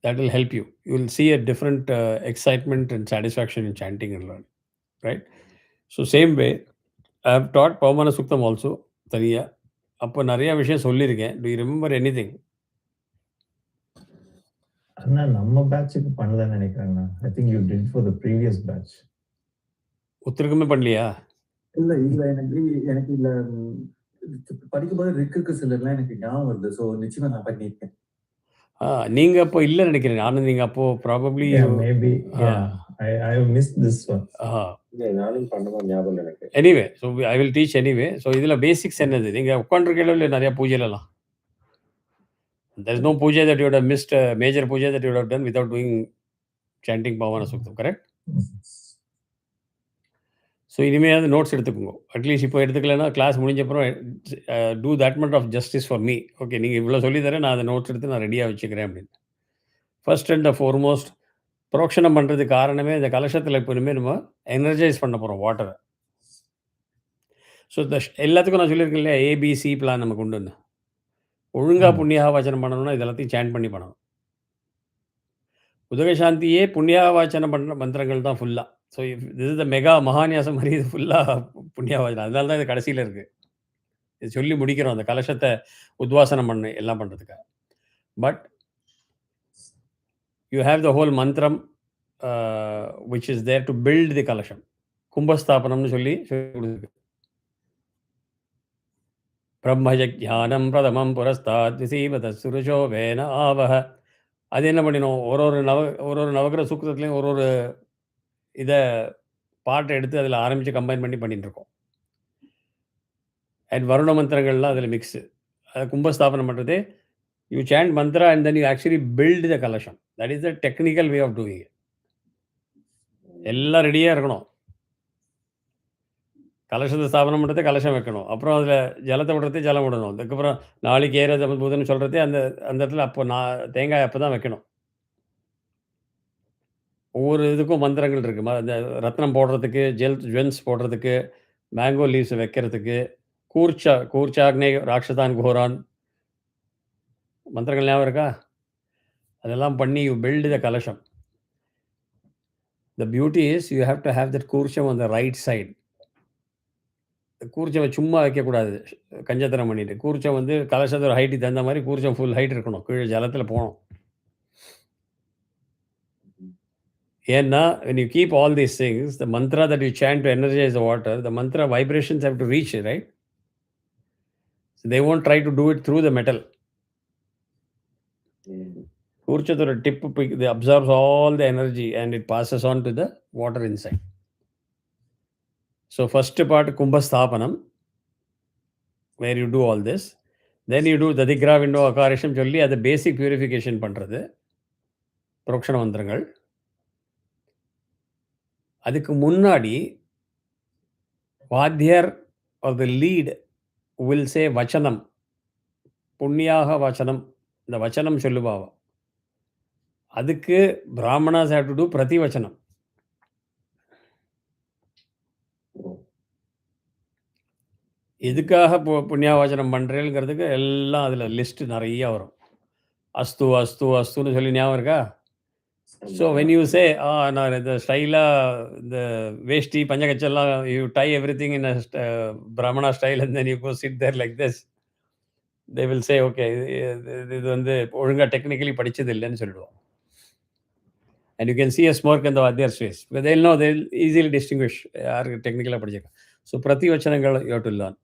That will help you. You will see a different excitement and satisfaction in chanting and learning, right? So same way, I have taught Pavamana Suktam also, Taniya. அப்போ நிறைய விஷயம் சொல்லியிருக்கேன். Do you remember anything? அண்ணா நம்ம பேட்சுக்கு பண்ணலன்னு நினைக்கிறேன். I think you did for the previous batch. உத்தரக்குமே பண்ணலையா? இல்ல இல்ல எனக்கு இல்ல படிக்கும்போது ரிக்குக்கு சிலர்லாம் எனக்கு ஞாபகம் வருது. ஸோ நிச்சயமா நான் பண்ணியிருக்கேன். நீங்க அப்போ இல்லை நினைக்கிறேன். நானும் நீங்க அப்போ probably maybe I missed this one. நானும் பண்ண ஞாபகம் எனக்கு. Anyway, so I will teach anyway. So இதில் பேசிக்ஸ் என்னது, நீங்கள் உட்காந்துருக்கல இல்லை நிறைய பூஜைலாம். There is no puja that you would have missed, a major puja that you would have done without doing chanting Pavana Suktam, correct? So இனிமேல் notes எடுத்துக்கோங்க. At least இப்போ எடுத்துக்கலைன்னா class முடிஞ்சப்பறம் do that much of justice for me. Okay, நீங்கள் இவ்வளோ சொல்லி தரேன், நான் அதை நோட்ஸ் எடுத்து நான் ரெடியாக வச்சுக்கிறேன் அப்படின்னு. ஃபர்ஸ்ட் அண்ட் ஃபார்மோஸ்ட் புரோக்ஷனம் பண்ணுறதுக்கு காரணமே இந்த கலசத்தில் இப்போ இனிமேல் நம்ம எனர்ஜைஸ் பண்ண போகிறோம் வாட்டரை. ஸோ எல்லாத்துக்கும் நான் சொல்லியிருக்கேன் இல்லையா, ஏபிசி பிளான் நமக்கு உண்டுன்னு. ஒழுங்காக புண்ணியாவாச்சனம் பண்ணணும்னா இது எல்லாத்தையும் சேண்ட் பண்ணி பண்ணணும். உதகசாந்தியே புண்ணியாவாச்சனம் பண்ணுற மந்திரங்கள் தான் ஃபுல்லாக. So this is the mega Mahanyasam மாதிரி இது ஃபுல்லாக புண்ணியாவாச்சனம். அதனால தான் இது கடைசியில் இருக்குது. இது சொல்லி முடிக்கிறோம் அந்த கலசத்தை உத்வாசனம் பண்ணு எல்லாம் பண்ணுறதுக்காக. But you have the whole mantram which is there to build the kalasam. கும்பஸ்தாபனம்னு சொல்லி கொடுத்துருக்கு. பிரம்மஜானம் பிரதமம் புரஸ்தாத் விசீவத சுருஷோ வேன ஆவக. அது என்ன பண்ணினோம், ஒரு நவகிரக சூக்தத்துலேயும் ஒரு இதை பாட்டை எடுத்து அதில் ஆரம்பித்து கம்பைன் பண்ணி பண்ணிட்டு இருக்கோம். அண்ட் வருண மந்திரங்கள்லாம் அதில் மிக்ஸு. அதை கும்பஸ்தாபனம் பண்ணுறது, you chant mantra and then you actually build the kalasam. That is the technical way of doing. எல்லாம் ரெடியாக இருக்கணும். கலசத்தை ஸ்தாபனம் பண்ணுறது கலசம் வைக்கணும், அப்புறம் அதில் ஜலத்தை விடுறது ஜலம் விடணும், அதுக்கப்புறம் நாளைக்கு ஏறது புதன்னு சொல்கிறது அந்த இடத்துல அப்போ தேங்காய் அப்போ தான் வைக்கணும். ஒவ்வொரு இதுக்கும் மந்திரங்கள் இருக்குது. இந்த ரத்னம் போடுறதுக்கு, ஜுவல்ஸ் போடுறதுக்கு, மேங்கோ லீவ்ஸ் வைக்கிறதுக்கு, கூர்ச்சாக்னே ராட்சதான் கோரான் மந்திரங்கள் ஞாபகம் இருக்கா? அதெல்லாம் பண்ணி you build the kalasam. The beauty is you have to have that koorcham on the right side. கூர்ச்சம் சும்மா வைக்கக்கூடாது கஞ்சத்தனம் பண்ணிட்டு. கூர்ச்சம் வந்து கலசத்தோட ஹைட்டுக்கு தகுந்த மாதிரி கூர்ச்சம் ஃபுல் ஹைட் இருக்கணும், கீழே ஜலத்தில் போகணும். ஏன்னா when you keep all these things, the mantra that you chant to energize the water, the mantra vibrations have to reach, right? So they won't try to do it through the metal. Kurchathura tip absorbs all the energy and it passes on to the water inside. So first part Kumbhasthapanam, where you do all this. Then you do Dadhikravinno-Varuna சொல்லி அது பேசிக் purification பண்ணுறது புரோக்ஷண மந்திரங்கள். அதுக்கு முன்னாடி vadhyar or the lead will say vachanam, punyaha vachanam, இந்த வச்சனம் சொல்லுவாவா. அதுக்கு Brahmanas have to do prativachanam. எதுக்காக புண்ணியாவாச்சனம் பண்ணுறேங்கிறதுக்கு எல்லாம் அதில் லிஸ்ட்டு நிறையா வரும். அஸ்து அஸ்து அஸ்துன்னு சொல்லி ஞாபகம் இருக்கா? ஸோ வென் யூ சே நான் இந்த ஸ்டைலாக இந்த வேஷ்டி பஞ்சகச்செல்லாம் you tie everything in Brahmana style and then you go sit there like this, they will say okay இது வந்து ஒழுங்காக டெக்னிக்கலி படித்தது இல்லைன்னு சொல்லிடுவோம். And you can see a smoke in the vadhyar face. they'll know, they'll easily distinguish யாருக்கு டெக்னிக்கலாக படிச்சிருக்காங்க. So பிரதிவச்சனங்கள் யூ ஹேவ் டு லேர்ன்.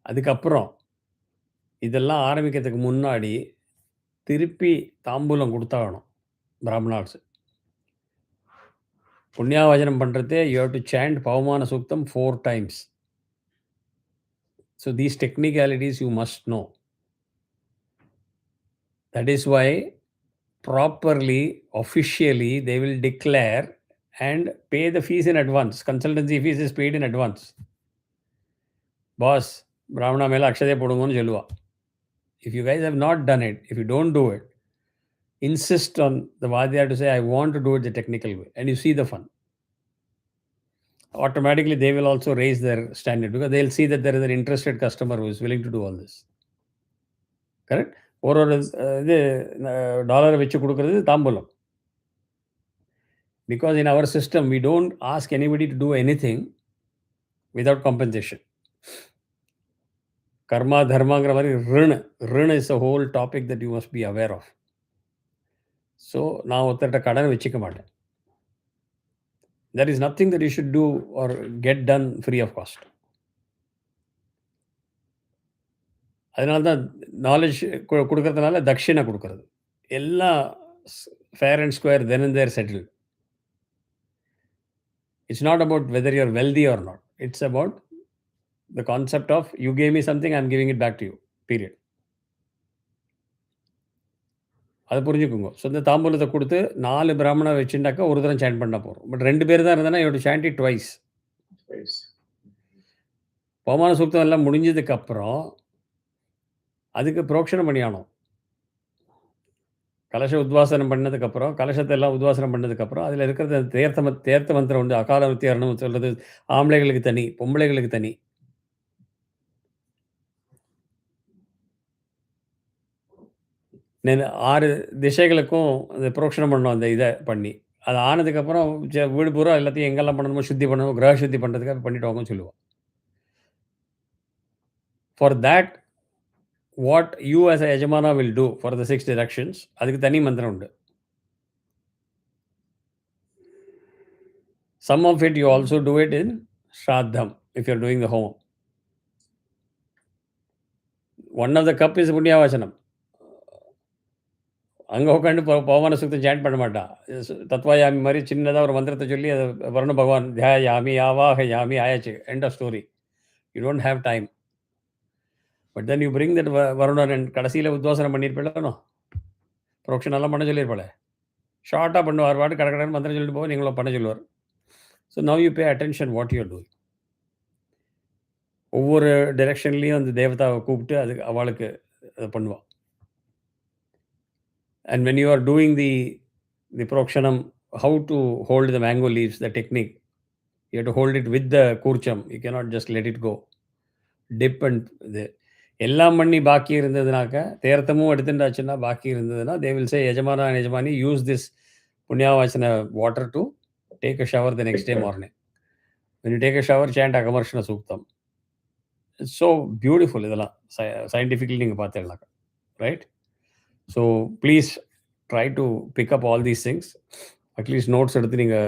அதுக்கப்புறம் இதெல்லாம் ஆரம்பிக்கிறதுக்கு முன்னாடி திருப்பி தாம்பூலம் கொடுத்தாகணும் பிராமணாஸ். புண்ணியாவாச்சனம் பண்ணுறதே you have to chant Pavamana Suktam 4 times. So these technicalities you must know. That is why properly, officially, they will declare and pay the fees in advance. Consultancy fees is paid in advance. Boss, Brahmana mela akshade podungon solluva. If you guys have not done it, if you don't do it, insist on the Vadya to say, I want to do it the technical way, and you see the fun. Automatically, they will also raise their standard because they'll see that there is an interested customer who is willing to do all this. Correct? ஒரு இது டாலரை வச்சு கொடுக்கறது தாம்பூலம். Because in our system we don't ask anybody to do anything without compensation. கர்மா தர்மாங்கிற மாதிரி rin is a whole topic that you must be aware of. So நான் ஒருத்தர்கிட்ட கடன் வச்சுக்க மாட்டேன். There is nothing that you should do or get done free of cost. அதனால தான் நாலேஜ் கொடுக்கறதுனால தட்சிணை கொடுக்கறது எல்லாம் fair and square, then and there settle. It's not about whether you R wealthy or not. It's about the concept of you gave me something, I am giving it back to you, period. அதை புரிஞ்சுக்குங்க. So இந்த தாம்பூலத்தை கொடுத்து 4 பிராமணை வச்சுட்டாக்கா ஒரு தரம் sand பண்ணால் போகிறோம். But 2 பேர் தான் இருந்தேன்னா யூ சேண்ட் இட் ட்வைஸ். பவமான சூக்தம் எல்லாம் முடிஞ்சதுக்கப்புறம் அதுக்கு புரோக்ஷணம் பண்ணியானோம். கலச உத்வாசனம் பண்ணதுக்கப்புறம், கலசத்தை எல்லாம் உத்வாசனம் பண்ணதுக்கப்புறம் அதில் இருக்கிறது தேர்த்த மந்திரம் உண்டு. அகால வித்தியாரணம் சொல்கிறது ஆம்பளைகளுக்கு தனி, பொம்பளைகளுக்கு தனி. நான் 6 திசைகளுக்கும் அந்த புரோக்ஷணம் பண்ணோம். அந்த இதை பண்ணி அது ஆனதுக்கப்புறம் வீடு பூரா எல்லாத்தையும் எங்கெல்லாம் பண்ணணுமோ சுத்தி பண்ணணும், கிரக சுத்தி பண்ணுறதுக்காக பண்ணிட்டு வாங்கன்னு சொல்லுவோம். For that what you as a yajamana will do for the 6 directions, அதுக்கு தனி மந்திரம் உண்டு. Some of it you also do it in Shraddham if you're doing the home. One of the cup is Punyavachanam. அங்கே உட்காந்து பவமான சூக்தம் sand பண்ண மாட்டான். தத்வாயாமி மாதிரி சின்னதாக ஒரு மந்திரத்தை சொல்லி அதை வருண பகவான் தியாயாமி ஆவாக யாமி ஆயாச்சு, end of story. You don't have time. But then you bring that வருணன் கடைசியில் உத்வாசனம் பண்ணியிருப்பேன், புரோக்ஷன் எல்லாம் பண்ண சொல்லியிருப்பாளே, ஷார்ட்டாக பண்ணுவார், பாட்டு கடற்கடன் மந்திரம் சொல்லிட்டு போக நீங்களும் பண்ண சொல்லுவார். So now you pay attention what you doing. ஒவ்வொரு டைரெக்ஷன்லேயும் அந்த தேவதாவை கூப்பிட்டு அதுக்கு அவளுக்கு அதை பண்ணுவாள். And when you are doing the prokshanam, how to hold the mango leaves, the technique, you have to hold it with the kurcham. You cannot just let it go. Dip and எல்லாம் பண்ணி பாக்கி இருந்ததுனாக்கா, தேர்த்தமும் எடுத்துட்டாச்சுன்னா பாக்கி இருந்ததுன்னா, they will say yajamana and yajamani use this punyavachana water to take a shower the next day morning. When you take a shower, chant Akamarshana Suktam. It's so beautiful. இதெல்லாம் scientifically நீங்கள் பார்த்தீங்கன்னாக்கா, right? So please try to pick up all these things. At least notes எடுத்து நீங்கள்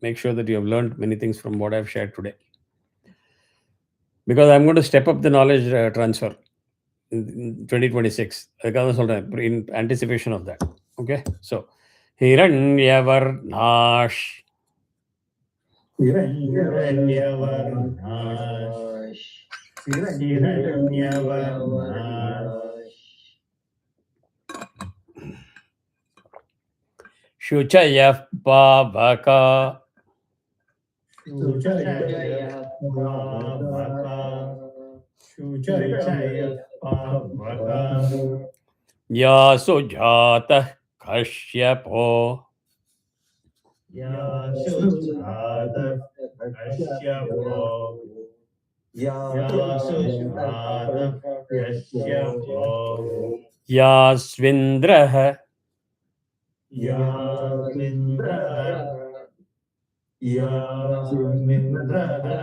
make sure that you have learned many things from what I have shared today. Because I'm going to step up the knowledge transfer in 2026. அதுக்காக தான் சொல்கிறேன், in anticipation of that. Okay? So, Hiranyavarnash. Hiranyavarnash. Hiranyavarnash. Shuchaya Pavaka. Shuchaya Pavaka. Shuchaya Pavaka. Yasujata Kashyapo. Yasujata Kashyapo. Yasujata Kashyapo. Yasvindraha. Yasvindraha. Yasvindraha.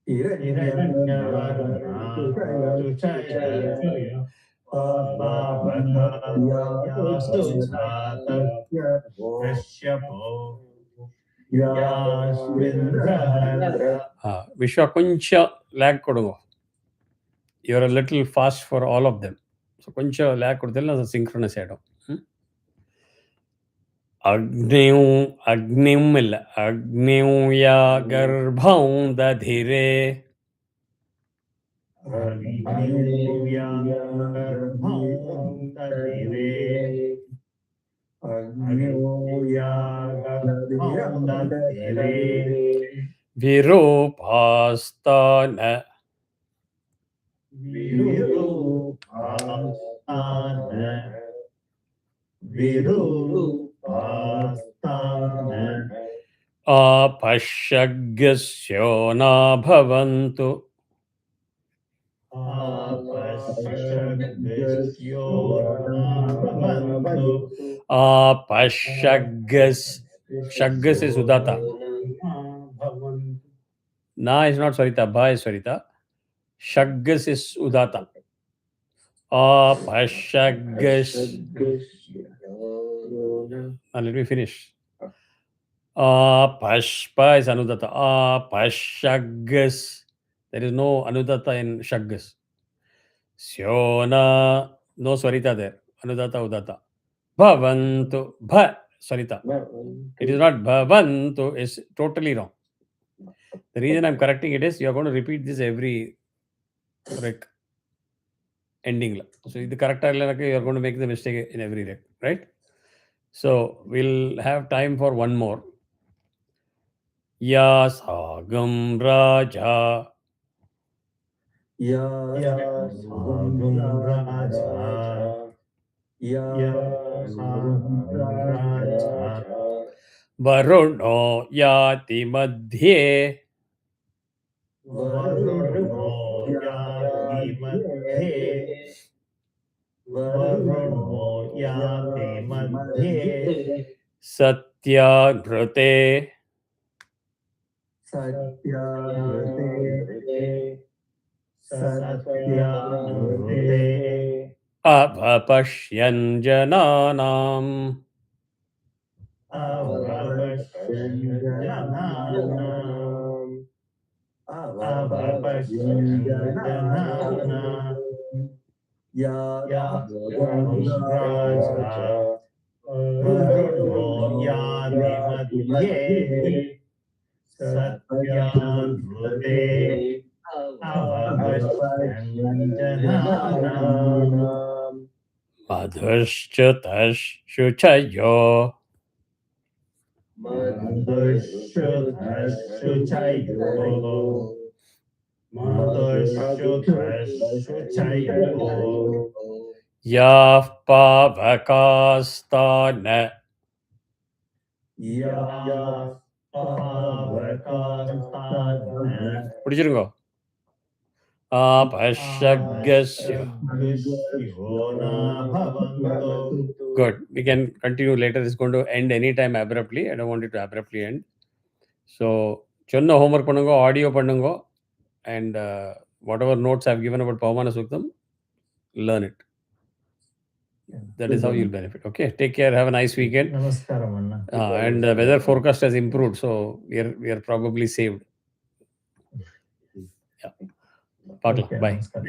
Hiranyavarnash. Shuchaya Pavaka. Yasujata Kashyapo. Yasvindraha. Vishwa koncha lag kodungo. You are a little fast for all of them. So koncha lag kodudella ಅದು synchronous ಆಯಿடும். ಅಗ್ನಿಂ ಇಲ್ಲ, ಅಗ್ನಿಯ ಗರ್ಭಂ ದಧಿರೆ. ವಿರೂಪಾಸ್ತಾನ. Apashaggasyo na bhavantu. Apashaggas. Shaggas is Udata. Na is not Sarita. Ba is Sarita. Shaggas is Udata. Apashaggas. Let me finish. Pashpa is Anudata. Pashaggas. There is no Anudata in Shaggas. Syona. No Swarita there. Anudata, Udata. Bhavantu. Bha. Swarita. It is not Bhavantu. It's totally wrong. The reason I'm correcting it is you are going to repeat this every ending. So இது கரெக்டாக இல்லைனாக்க you are going to make the mistake in every rec, right? So we'll have time for one more. Ya sagam raja. Ya sagam raja. Ya sagam raja. Varuno yati madhye. Varuno yati madhye. Varuno yati madhye. Satyagrute. Satyagrute. Avapashyan jananam. Avapashyan jananam. Avapashyan jananam. Ya Raja. Varuno yati madhye. Satyagrute. Avapashyan jananam. Madhushchutashuchayo. Madhushchutashuchayo. Madhushchutashuchayo. Yah pavakastana. பிடிச்சிருங்கோ. Apashaggasya. Good. We can continue later. It's going to end anytime abruptly. I don't want it to abruptly end. So, chonna homework pannungo, audio pannungo, and whatever notes I've given about Pavamana Suktam, learn it. That is how you'll benefit. Okay. Take care. Have a nice weekend. Namaskaram, Anna. And the weather forecast has improved, so we are probably saved. Yeah. Okay, Bye. namaskaram.